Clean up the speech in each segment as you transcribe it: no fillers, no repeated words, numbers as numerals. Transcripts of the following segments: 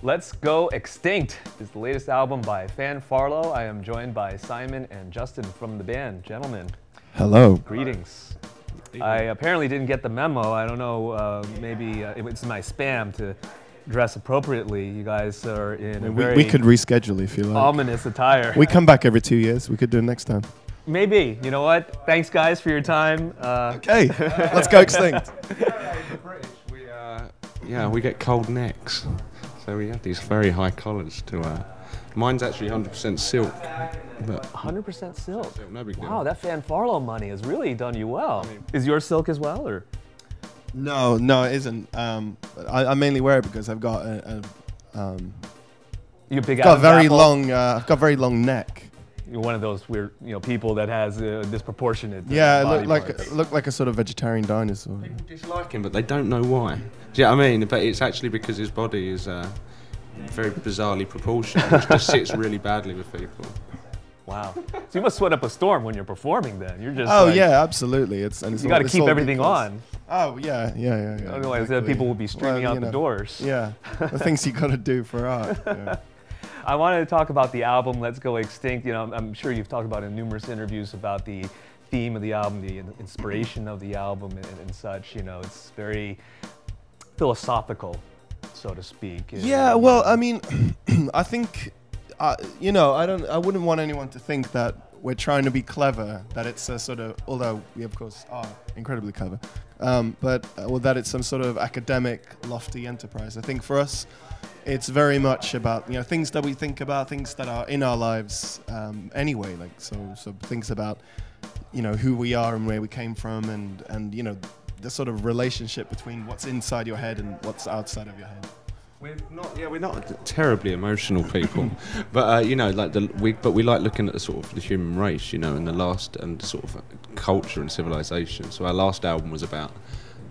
Let's Go Extinct is the latest album by Fanfarlo. I am joined by Simon and Justin from the band. Gentlemen. Hello. Greetings. I apparently didn't get the memo. I don't know, maybe it's my spam to dress appropriately. You guys are in a very we could reschedule if you like. ominous attire. We come back every 2 years. We could do it next time. Maybe. You know what? Thanks, guys, for your time. Okay, let's go extinct. The British, we get cold necks, so we have these very high collars to. Mine's actually 100% silk. But 100% silk. No big deal. Wow, that Fanfarlo money has really done you well. Is yours silk as well, or? No, it isn't. I mainly wear it because I've got You big got very apple? long. I've got very long neck. You're one of those weird, people that has disproportionate. Yeah, body it looked like a sort of vegetarian dinosaur. People dislike him, but they don't know why. Do you know what I mean? But it's actually because his body is very bizarrely proportioned, which just sits really badly with people. Wow. So you must sweat up a storm when you're performing then. You're just Oh like, yeah, absolutely. It's you got to keep everything on. Oh yeah. Otherwise, exactly. people will be streaming out the doors. Yeah, the things you got to do for art. Yeah. I wanted to talk about the album Let's Go Extinct. I'm sure you've talked about in numerous interviews about the theme of the album, the inspiration of the album and such. It's very philosophical, so to speak. Yeah, well, I mean, I think, I wouldn't want anyone to think that we're trying to be clever, that it's a sort of, although we of course are incredibly clever, but that it's some sort of academic, lofty enterprise. I think for us, it's very much about, things that we think about, things that are in our lives anyway, like, so things about, who we are and where we came from and the sort of relationship between what's inside your head and what's outside of your head. We're not terribly emotional people, but we like looking at the sort of the human race, and the last and sort of culture and civilization. So our last album was about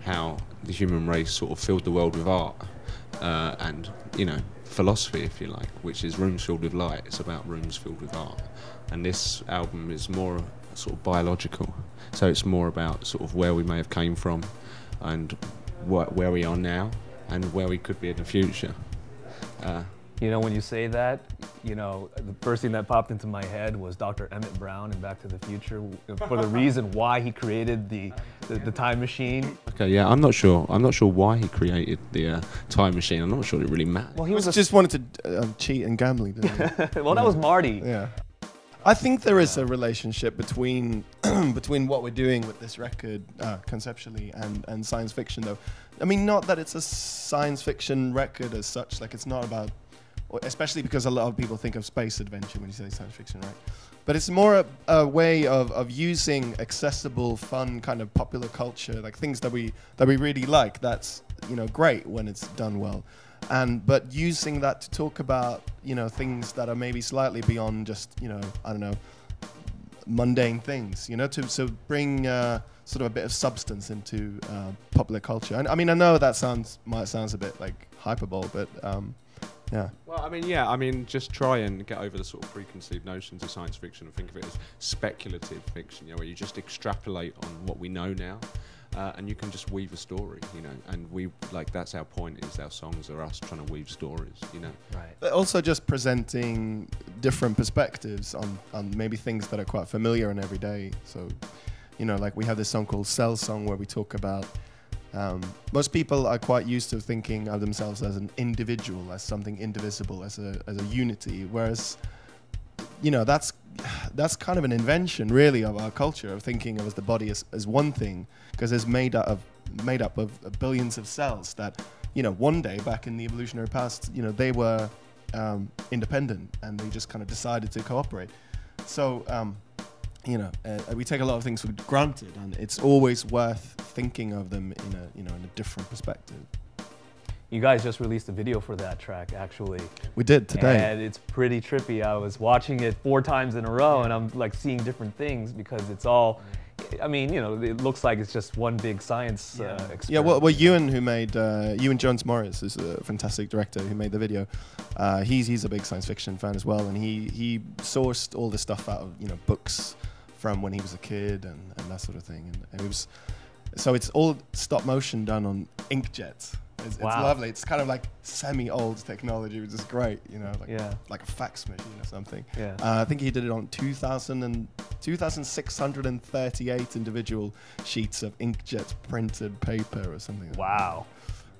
how the human race sort of filled the world with art and philosophy, if you like, which is rooms filled with light. It's about rooms filled with art, and this album is more sort of biological. So it's more about sort of where we may have came from, and where we are now, and where we could be in the future. When you say that, the first thing that popped into my head was Dr. Emmett Brown in Back to the Future, for the reason why he created the time machine. Okay, yeah, I'm not sure why he created the time machine. I'm not sure it really matters. Well, he just wanted to cheat and gambling, didn't he? Well, that was Marty. Yeah. I think there is a relationship between what we're doing with this record conceptually and science fiction, though. I mean, not that it's a science fiction record as such. Like, it's not about, especially because a lot of people think of space adventure when you say science fiction, right? But it's more a way of using accessible, fun, kind of popular culture, like things that we really like. That's great when it's done well. But using that to talk about, things that are maybe slightly beyond just, I don't know, mundane things, to bring sort of a bit of substance into popular culture. And I mean, I know that might sound a bit like hyperbole, but yeah. Well, I mean, just try and get over the sort of preconceived notions of science fiction and think of it as speculative fiction, where you just extrapolate on what we know now. And you can just weave a story, and that's our point, is our songs are us trying to weave stories, Right. But also just presenting different perspectives on maybe things that are quite familiar and everyday. So, like we have this song called Cell Song where we talk about, most people are quite used to thinking of themselves as an individual, as something indivisible, as a unity, whereas, that's kind of an invention, really, of our culture, of thinking of the body as one thing, because it's made up of billions of cells that, one day back in the evolutionary past, they were independent and they just kind of decided to cooperate. So, we take a lot of things for granted, and it's always worth thinking of them in a different perspective. You guys just released a video for that track, actually. We did today. And it's pretty trippy. I was watching it 4 times in a row, and I'm like seeing different things because it's all, it looks like it's just one big science experiment. Yeah, well, Ewan Jones Morris is a fantastic director who made the video. He's a big science fiction fan as well, and he sourced all this stuff out of books from when he was a kid and that sort of thing. And it was, so it's all stop motion done on inkjet. It's Wow. lovely. It's kind of like semi-old technology, which is great, you know, like, Yeah. like a fax machine or something. Yeah. I think he did it on 2,638 individual sheets of inkjet printed paper or something. Wow.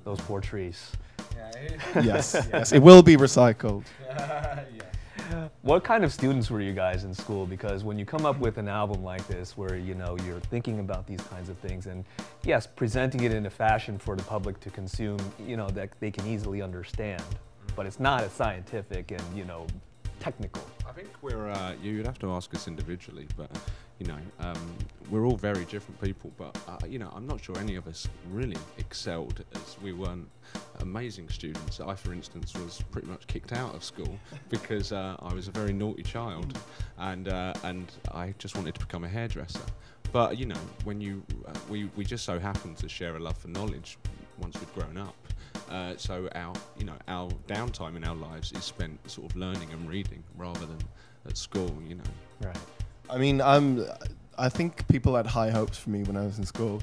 Those poor trees. Yes, yes, it will be recycled. What kind of students were you guys in school? Because when you come up with an album like this, where you know you're thinking about these kinds of things, and yes, presenting it in a fashion for the public to consume, you know, that they can easily understand, but it's not as scientific and, you know, technical. I think we're, you'd have to ask us individually, but, you know, we're all very different people, but, you know, I'm not sure any of us really excelled, as we weren't amazing students. I, for instance, was pretty much kicked out of school because I was a very naughty child, and I just wanted to become a hairdresser. But, you know, when you, we just so happened to share a love for knowledge once we'd grown up. So our downtime in our lives is spent sort of learning and reading rather than at school, you know. Right. I mean, I think people had high hopes for me when I was in school,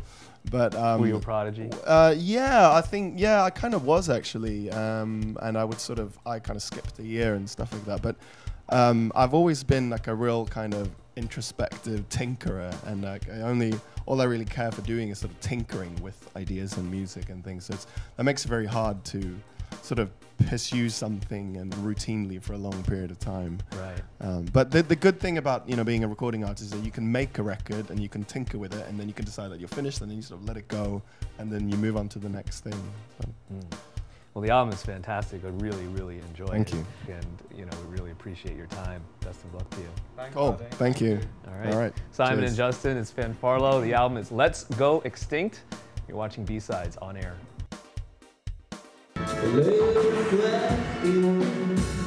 but Were you a prodigy? yeah, I think I kind of was actually, and I kind of skipped a year and stuff like that. But I've always been like a real kind of introspective tinkerer, and like all I really care for doing is sort of tinkering with ideas and music and things. So that makes it very hard to sort of pursue something and routinely for a long period of time. Right. But the good thing about, you know, being a recording artist is that you can make a record and you can tinker with it, and then you can decide that you're finished, and then you sort of let it go, and then you move on to the next thing. So. Well, the album is fantastic. I really, really enjoyed Thank it. you. And, you know, we really appreciate your time. Best of luck to you. Cool. Thank you. All right. All right. Simon Cheers. and Justin, it's Fanfarlo. The album is Let's Go Extinct. You're watching B-Sides on air. Live